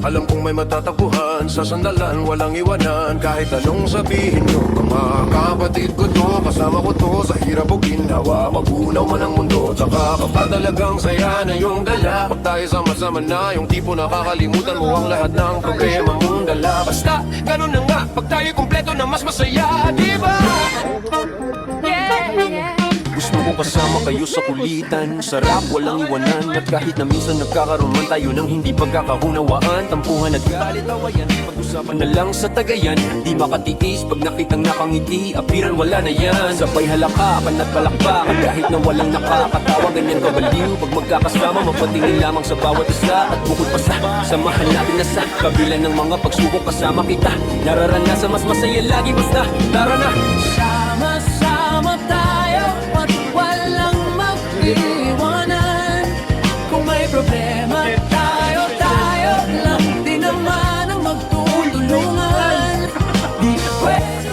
Alam kong may matatagpuan sa sandalan, walang iwanan. Kahit anong sabihin nyo, mga kapatid ko to, kasama ko to sa hirap o ginawa. Magunaw man ang mundo, tsaka kapag talagang saya na yung dala. Pag tayo sama-sama na, yung tipo nakakalimutan mo ang lahat ng problema mong dala. Basta, ganun na nga, pag tayo kumpleto na mas masaya, diba? Gusto ko kasama kayo sa kulitan, sarap walang iwanan. At kahit na minsan nagkakaroon man tayo ng hindi pagkakaunawaan, tampuhan at talitawayan, pag-usapan na lang sa tagayan. Di makatiis pag nakitang nakangiti, apiran wala na yan. Sabay halakakan at palakpakan kahit na walang nakakatawa. Ganyan kabaliw pag magkakasama, mapatingin lamang sa bawat isa. At bukod pa sa samahan natin na sa kabila ng mga pagsubok, kasama kita nararanasan mas masaya lagi. Basta tara na, sama-sama tayo at walang mag-iwanan. Kung may problema, tayo lang din naman ang magtutulungan. Di pwede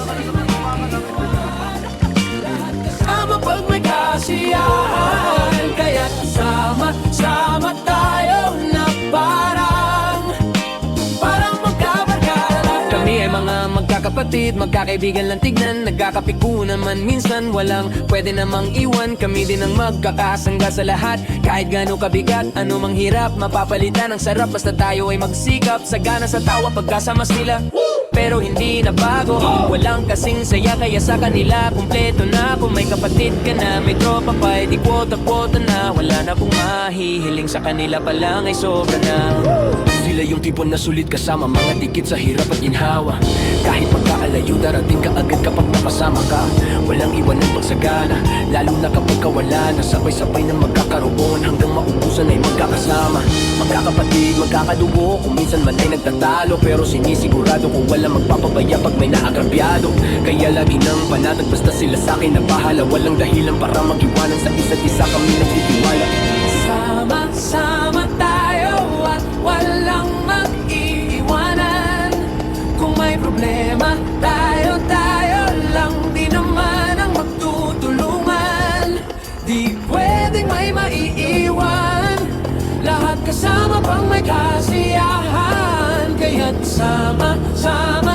kasama pag may kasiyahan. Kaya sama-sama tayo na parang magkabarkada. Kami ay mga magkakapatid, magkakaibigan lang tignan. Nagkakapikunan man minsan, walang pwede namang iwan. Kami din ang magkakasangga sa lahat. Kahit gano'ng kabigat, anumang hirap, mapapalitan ang sarap. Basta tayo ay magsikap, sagana sa tawa pagkasama sila. Pero hindi na bago, walang kasing saya. Kaya sa kanila, kumpleto na. Kung may kapatid ka na, may tropa pa, di kwota-kwota na. Wala na pong mahihiling, sa kanila pa lang ay sobra na. Sila yung tipo na sulit kasama, mga tikit sa hirap at ginhawa. Kahit pagkaalayo, darating ka agad kapag nakasama ka. Walang iwanan pagsagana, lalo na kapag kawala na. Sabay-sabay na magkakaroon, hanggang maubusan ay magkakasama. Magkakapatid, magkakadugo, kung minsan man ay nagtatalo. Pero sinisigurado kung wala magpapabaya pag may naagrabyado. Kaya lagi nang panatag, basta sila sa'kin na bahala. Walang dahilan para mag-iwanan, sa isa't isa kami nagtitiwala. Sama-sama tayo at walang mag-iiwanan. Kung may problema, tayo lang din naman ang magtutulungan. Di pwedeng may maiiwan, lahat kasama pang may kasiyahan. Kaya't sama-sama